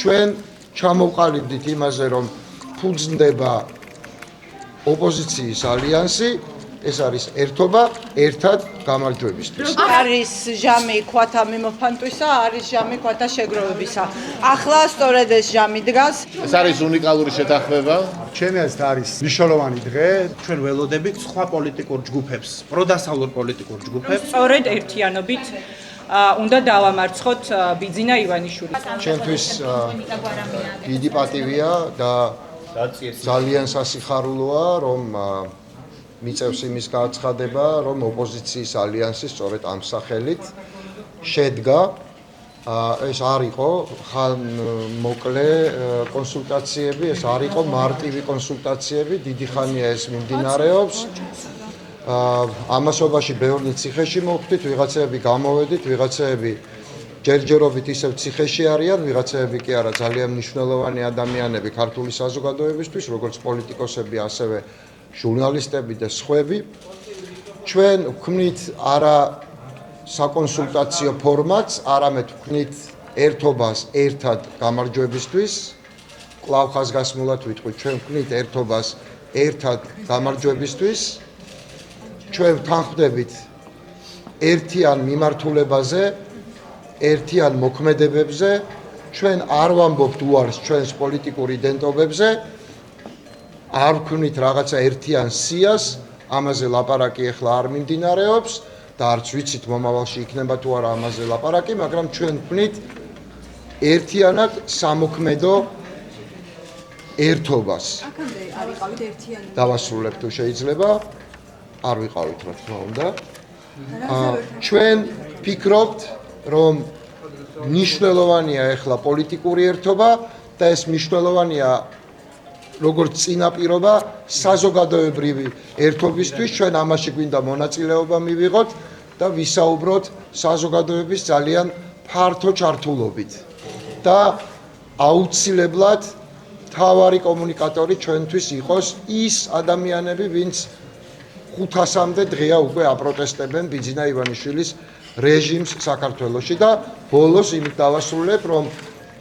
ჩვენ ჩამოვყალიბდით იმაზე, რომ ფუძნდება ოპოზიციის ალიანსი, ეს არის ერთობა ერთად გამარჯვებისთვის. არის ჟამი ქვათა მიმოფანტვისა, არის ჟამი ქვათა შეგროვებისა. ახლა სწორედ ეს ჟამი დგას. ეს არის უნიკალური შეთანხმება. ჩემი აზრით არის მნიშვნელოვანი დღე. ჩვენ ველოდებით სხვა პოლიტიკურ ჯგუფებს, პროდასავლურ პოლიტიკურ ჯგუფებს. სწორედ ერთიანობით უნდა დავამარცხოთ ბიძინა ივანიშვილი. ჩემთვის დიდი პატივია და ძალიან სასიხარულოა, რომ მიწევს იმის გააცხადება, რომ ოპოზიციის ალიანსი სწორედ ამ სახელით შედგა. ეს არ იყო მოკლე კონსულტაციები, ეს არ იყო მარტივი კონსულტაციები, დიდი ხანია ეს მიმდინარეობს. ამასობაში ბევრი ციხეში მოვხვდით, ვიღაცები გამოვედით, ვიღაცები ჯერჯერობით ისევ ციხეში არიან, ვიღაცები კი არა ძალიან მნიშვნელოვანი ადამიანები ქართული საზოგადოებისთვის, როგორც პოლიტიკოსები, ასევე ჟურნალისტები და სხვები. ჩვენ ვქმნით არა საკონსულტაციო ფორმატს, არამედ ვქმნით ერთობას ერთად გამარჯვებისთვის. კვლავ ხაზგასმულად ვიტყვით, ჩვენ ვქმნით ერთობას ერთად გამარჯვებისთვის. ჩვენ ვთანხმდებით ერთიან მიმართულებაზე, ერთიან მოქმედებებზე, ჩვენ არ ვამბობთ უარს ჩვენს პოლიტიკურ იდენტობებზე, არ ვქმნით რაღაცა ერთიან სიას, ამაზე ლაპარაკი ახლა არ მიმდინარეობს და არც ვიცით მომავალში იქნება თუ არა ამაზე ლაპარაკი, მაგრამ ჩვენ ვქმნით ერთიანად სამოქმედო ერთობას. აქამდე არ იყავით ერთიანი. დავასრულებ თუ შეიძლება. არ ვიყავით, რა თქმა უნდა. ჩვენ ვფიქრობთ, რომ მნიშვნელოვანია ახლა პოლიტიკური ერთობა და ეს მნიშვნელოვანია როგორც წინაპირობა საზოგადოებრივი ერთობისთვის. ჩვენ ამაში გვინდა მონაწილეობა მივიღოთ და ვისაუბროთ საზოგადოების ძალიან ფართო ჩართულობით. და აუცილებლად მთავარი კომუნიკატორი ჩვენთვის იყოს ის ადამიანები, ვინც 500-მდე დღეა უკვე აპროტესტებენ ბიძინა ივანიშვილის რეჟიმს საქართველოში და ბოლოს იმით დავასრულებ, რომ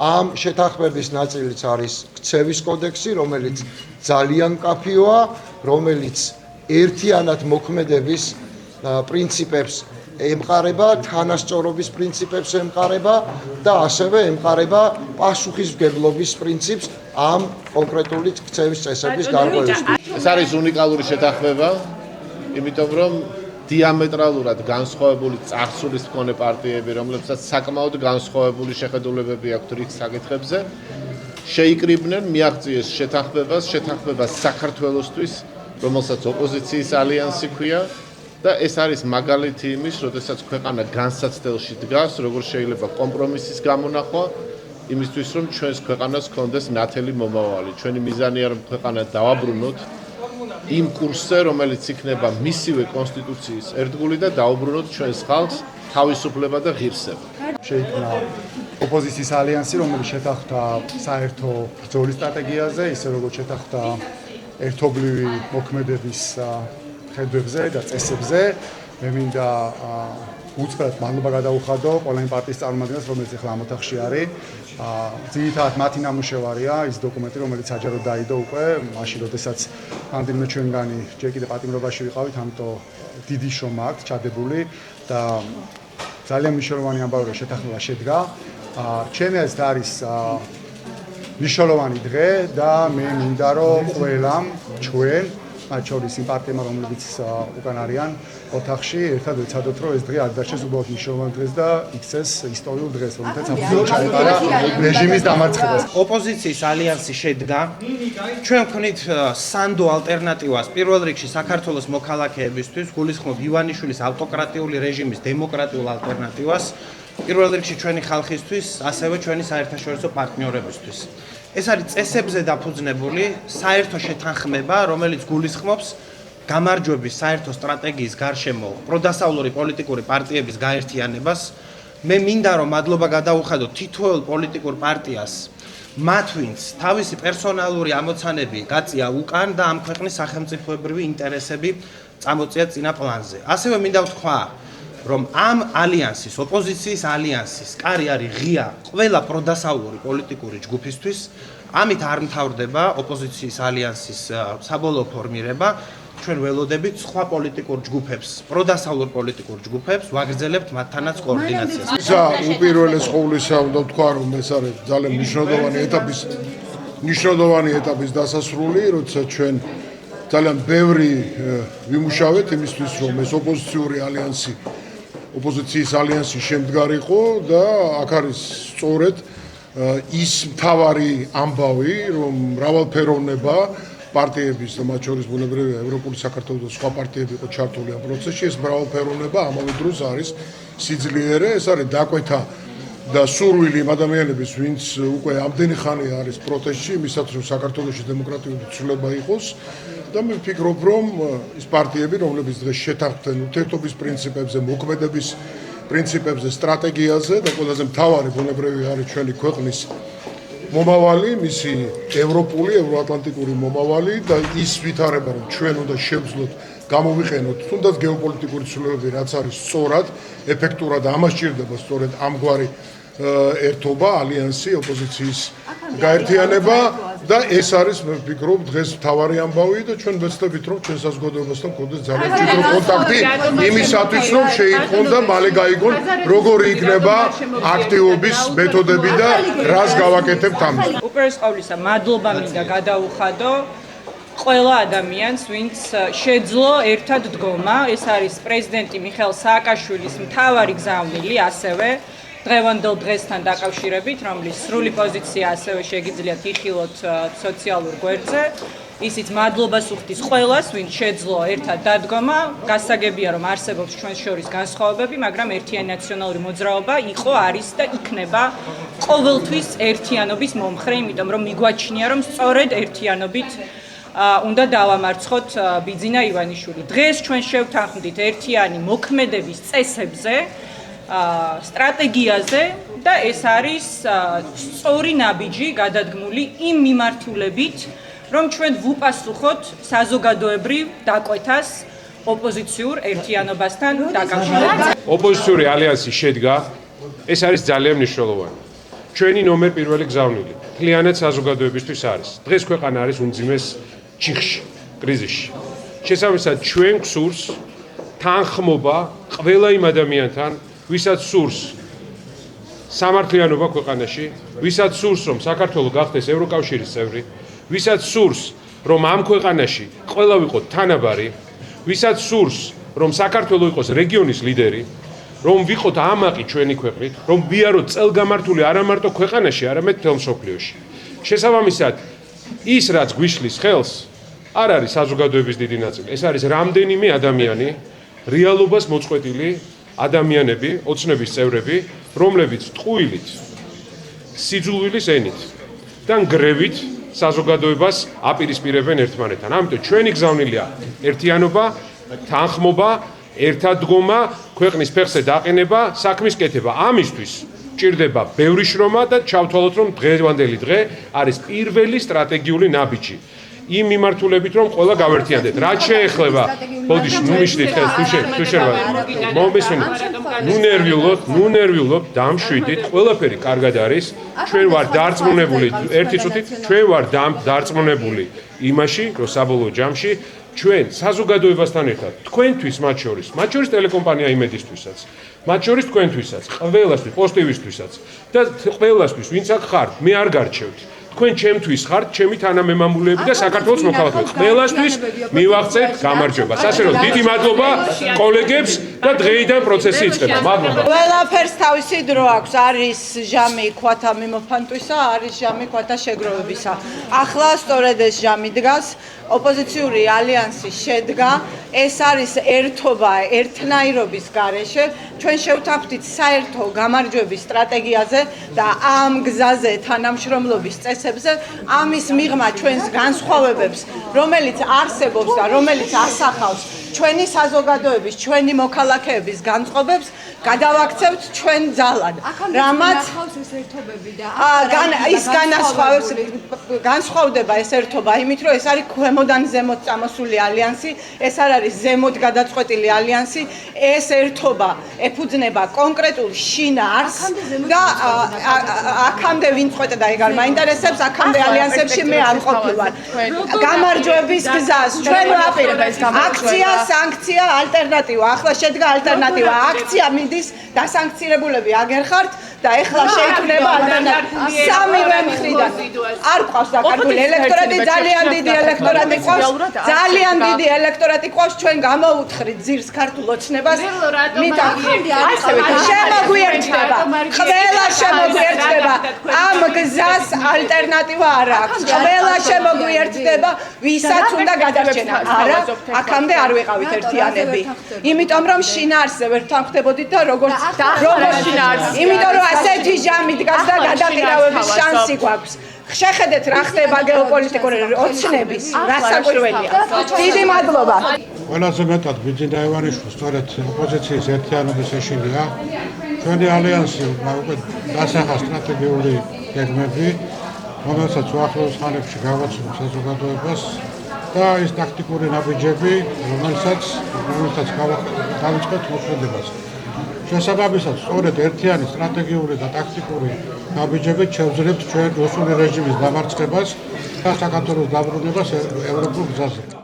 ამ შეთანხმების ნაწილიც არის ქცევის კოდექსი, რომელიც ძალიან მკაფიოა, რომელიც ერთიანად მოქმედების პრინციპებს ემყარება, თანასწორობის პრინციპებს ემყარება და ასევე ემყარება პასუხისმგებლობის პრინციპს ამ კონკრეტული ქცევის წესების გარკვევისთვის. ეს არის უნიკალური შეთანხმება, იმიტომ რომ დიამეტრალურად განსხვავებული წარსულის მქონე პარტიები, რომლებსაც საკმაოდ განსხვავებული შეხედულებები აქვთ რიგ საკითხებზე, შეიკრიბნენ, მიაღწიეს შეთანხმებას საქართველოსთვის, რომელსაც ოპოზიციის ალიანსი ქვია და ეს არის მაგალითი იმის, როდესაც ქვეყანა განსაცდელში დგას, როგორ შეიძლება კომპრომისის გამონახვა, იმისთვის რომ ჩვენს ქვეყანას ჰქონდეს ნათელი მომავალი. ჩვენი მიზანია რომ ქვეყანა დავაბრუნოთ იმ კურსზე, რომელიც იქნება მისივე კონსტიტუციის ერთგული და დაუბრუნოთ ჩვენს ხალხს თავისუფლება და ღირსება. შეიქმნა ოპოზიციის ალიანსი, რომელიც შეთანხმდა საერთო ბრძოლის სტრატეგიაზე, ისე როგორც შეთანხმდა ერთობლივი მოქმედების ხედვებზე და წესებზე. მე მინდა უცბად მადლობა გადაუხადო ყველა იმ პარტიის წარმომადგენლებს, რომელიც ახლა ამ ოთახში არის. ძირითადად მათი ნამუშევარია ის დოკუმენტი, რომელიც საჯაროდ დაიდო უკვე, მაშინ როდესაც ამდენიმე ჩვენგანი ჯერ კიდევ პატიმრობაში ვიყავით, ამიტომ დიდი შრომა აქვს ჩადებული და ძალიან მნიშვნელოვანი ამბავი რომ შეთანხმება შედგა. ჩემი აზრით არის მნიშვნელოვანი დღე და მე მინდა რომ ყველამ ჩვენ მათ შორის იმ პარტიებმა, რომლებიც უკან არიან ოთახში, ერთად ვეცადოთ, რომ ეს დღე არ დარჩეს უბრალოდ მნიშვნელოვანი დღეს და იქცეს ისტორიულ დღეს, რომელთაც აბსოლუტურად ჩაეყარა რეჟიმის დამარცხებას. ოპოზიციის ალიანსი შედგა. ჩვენ ვქნით სანდო ალტერნატივას პირველ რიგში საქართველოს მოქალაქეებისთვის, გულისხმობ ივანიშვილის ავტოკრატიული რეჟიმის დემოკრატიულ ალტერნატივას, პირველ რიგში ჩვენი ხალხისთვის, ასევე ჩვენი საერთაშორისო პარტნიორებისთვის. ეს არის წესებზე დაფუძნებული საერთო შეთანხმება, რომელიც გულისხმობს გამარჯვების საერთო სტრატეგიის გარშემო პროდასავლური პოლიტიკური პარტიების გაერთიანებას. მე მინდა რომ მადლობა გადაუხადო თითოეულ პოლიტიკურ პარტიას, მათ ვინც თავისი პერსონალური ამოცანები გაწია უკან და ამ ქვეყნის სახელმწიფოებრივი ინტერესები წამოწია წინა პლანზე. ასევე მინდა ვთქვა რომ ამ ალიანსის, ოპოზიციის ალიანსის კარი არის ღია ყველა პროდასავლური პოლიტიკური ჯგუფისთვის, ამით არ მთავრდება ოპოზიციის ალიანსის საბოლოო ფორმირება. ჩვენ ველოდებით სხვა პოლიტიკურ ჯგუფებს, პროდასავლურ პოლიტიკურ ჯგუფებს ვაგრძელებთ მათთანაც კოორდინაციას. ისა უპირველეს ყოვლისა უნდა ვთქვა, რომ ეს არის ძალიან მნიშვნელოვანი ეტაპის დასასრული, როცა ჩვენ ძალიან ბევრი ვიმუშავეთ იმისთვის, რომ ეს ოპოზიციის ალიანსი შემდგარიყო და აქ არის სწორედ ის მთავარი ამბავი, რომ მრავალფეროვნება პარტიების და მათ შორის ბუნებრივია ევროპული საქართველოს და სხვა პარტიები იყო ჩართული ამ პროცესში, ეს მრავალფეროვნება ამავე დროს არის სიძლიერე, ეს არის დაკვეთა და სურვილი იმ ადამიანების, ვინც უკვე ამდენი ხანი არის პროტესტში, იმისაც რომ საქართველოში დემოკრატიული ცვლილება იყოს და მე ვფიქრობ, რომ ის პარტიები, რომლებიც დღეს შეთანხმდნენ ურთიერთობის პრინციპებზე, მოქმედების პრინციპებზე, სტრატეგიაზე და ყველაზე მთავარი ბუნებრივია არის ჩვენი ქვეყნის მომავალი, მისი ევროპული, ევროატლანტიკური მომავალი და ის ვითარება, რომ ჩვენ უნდა შევძლოთ, გამოვიყენოთ თუნდაც გეოპოლიტიკური ცვლილებები, რაც არის სწორად, ეფექტურად, ამას სჭირდება სწორედ ამგვარი ერთობა, ალიანსი, ოპოზიციის გაერთიანება და ეს არის, მე ვფიქრობ, დღეს მთავარი ამბავი და ჩვენ ვეცდებით, რომ ჩვენ საზოგადოებასთან გქონდეს ძალიან მჭიდრო კონტაქტი იმისათვის, რომ შეიტყონ და მალე გაიგონ, როგორი იქნება აქტივობის მეთოდები და რას გავაკეთებთ ამის. უპირველეს ყოვლისა, მადლობა მინდა გადაუხადო ყველა ადამიანს, ვინც შეძლო ერთად დგომა. ეს არის პრეზიდენტი მიხეილ სააკაშვილის მთავარი გზავნილი ასევე დღევანდელ დღესთან დაკავშირებით, რომლის სრული პოზიცია ასევე შეგიძლიათ იხილოთ სოციალურ გვერდზე. ისიც მადლობას უხდის ყველას, ვინც შეძლო ერთად დადგომა. გასაგებია, რომ არსებობს ჩვენს შორის განსხვავებები, მაგრამ ერთიანი ნაციონალური მოძრაობა იყო, არის და იქნება ყოველთვის ერთიანობის მომხრე, იმიტომ რომ მიგვაჩნია, რომ სწორედ ერთიანობით უნდა დავამარცხოთ ბიძინა ივანიშვილი. დღეს ჩვენ შევთანხმდით ერთიანი მოქმედების წესებზე, სტრატეგიაზე და ეს არის სწორი ნაბიჯი გადადგმული იმ მიმართულებით, რომ ჩვენ ვუპასუხოთ საზოგადოებრივ დაკვეთას ოპოზიციურ ერთიანობასთან დაკავშირებით. ოპოზიციური ალიანსი შედგა, ეს არის ძალიან მნიშვნელოვანი. ჩვენი ნომერ პირველი გზავნილი მთლიანად საზოგადოებისთვის არის. დღეს ქვეყანა არის უმძიმეს ჩიხში, კრიზისში. შესაბამისად, ჩვენ გვსურს თანხმობა ყველა იმ ადამიანთან, ვისაც სურს სამართლიანობა ქვეყანაში, ვისაც სურს, რომ საქართველო გახდეს ევროკავშირის წევრი, ვისაც სურს, რომ ამ ქვეყანაში ყველა ვიყოთ თანაბარი, ვისაც სურს, რომ საქართველო იყოს რეგიონის ლიდერი, რომ ვიყოთ ამაყი ჩვენი ქვეყნით, რომ ვიაროთ წელგამართული არა მარტო ქვეყანაში, არამედ მთელ მსოფლიოში. შესაბამისად, ის რაც გვიშლის ხელს, არ არის საზოგადოების დიდი ნაწილი, ეს არის რამდენიმე ადამიანი, რეალობას მოწყვეტილი ადამიანები, ოცნების წევრები, რომლებიც ტყუილით, სიძულვილის ენით და ნგრევით საზოგადოებას აპირისპირებენ ერთმანეთთან. ამიტომ ჩვენი გზავნილია ერთიანობა, თანხმობა, ერთადგომა, ქვეყნის ფეხზე დაყენება, საქმის კეთება. ამისთვის ჭირდება ბევრი შრომა და ჩავთვალოთ, რომ დღევანდელი დღე არის პირველი სტრატეგიული ნაბიჯი. იმ მიმართულებით, რომ ყველა გავერთიანდეთ. რაც შეეხება, ბოდიში, ნუ მიშლით ხელს, თუ შეიძლება. მომისმენთ. ნუ ნერვიულობ, დამშვიდით, ყველაფერი კარგად არის. ჩვენ ვარ დარწმუნებული, ერთი წუთით, ჩვენ ვარ დარწმუნებული იმაში, რომ საბოლოო ჯამში ჩვენ საზოგადოებასთან ერთად, თქვენთვის მათ შორის ტელეკომპანია იმედისთვისაც, მათ შორის თქვენთვისაც, ყველასთვის, პოსტივისთვისაც და ყველასთვის, ვინც აქ ხართ, მე არ გარჩევთ. თქვენ ჩემთვის ხართ, ჩემი თანამემამულეები და საქართველოს მოქალაქეები. ყველასთვის მივაღწევთ გამარჯვებას. ასე რომ დიდი მადლობა კოლეგებს და დღეიდან პროცესი იწყება. მადლობა. ყველაფერს თავისი დრო აქვს. არის ჟამი ქვათა მიმოფანტვისა, არის ჟამი ქვათა შეგროვებისა. ახლა სწორედ ეს ჟამი დგას, ოპოზიციური ალიანსი შედგა. ეს არის ერთობა, ერთნაირობის გარეშე. ჩვენ შევთანხმდით საერთო გამარჯვების სტრატეგიაზე და ამ გზაზე თანამშრომლობის წესებზე, ამის მიღმა ჩვენს განსხვავებებს, რომელიც არსებობს და რომელიც ასახავს ჩვენი საზოგადოების, ჩვენი მოქალაქეების განწყობებს გადავაქცევთ ჩვენ ძალად. რამაც ახავს ეს ერთობები და ის განსხვავდება ეს ერთობა იმით, რომ ეს არის ქვემოდან ზემოთ წამოსული ალიანსი, ეს არ არის ზემოთ გადაწყვეტილი ალიანსი, ეს ერთობა ეფუძნება კონკრეტულ შინაარსს და აქამდე ვინ წყვეტდა ეგ არ მაინტერესებს, აქამდე ალიანსებში მე არ ყოფილვარ. გამარჯვების გზას ჩვენ ვაპირებთ. აქცია, სანქცია, ალტერნატივა. ახლა შედგა ალტერნატივა. აქცია მიდის, დასანქცირებულები აგერხართ და ეხლა შეიქმნება ალტერნატივა. სამივე მხრიდან არ ყავს დაკარგული ელექტორატი, ძალიან დიდი ელექტორატი ყავს. ძალიან დიდი ელექტორატი ყავს, ჩვენ გამოუთხრით ძირს ქართულ ოცნებას. შემოგვიერთდება. ყველა შემოგვიერთდება. ამ გზას ალტერნატივა არ აქვს. ყველა შემოგვიერთდება, ვისაც უნდა გადარჩენა. არა, აქამდე არ ვიყავით ერთიანები. იმიტომ რომ შინაარსზე ვერ თანხდებოდით და როგორც შინაარსზე. იმიტომ რომ ასეთი ჟამი დგას და გადაყირავების შანსი გვაქვს. შეხედეთ რა ხდება გეოპოლიტიკური ოცნების, რა საკვირველია. დიდი მადლობა. ყველაზე მეტად ბიძინა ივანიშვილს სწორედ ოპოზიციის ერთიანობის ეშინია. ჩვენი ალიანსი უკვე დასახა სტრატეგიული გეგმები, რომელსაც უახლოეს ხანებში გავაცნობთ საზოგადოებას და ის ტაქტიკური ნაბიჯები, რომელსაც დავიწყეთ მოქმედებას. შესაბამისად, სწორედ ერთიანი სტრატეგიული და ტაქტიკური ნაბიჯებით შევძლებთ ჩვენ რუსული რეჟიმის დამარცხებას და საქართველოს დაბრუნებას ევროპულ გზაზე.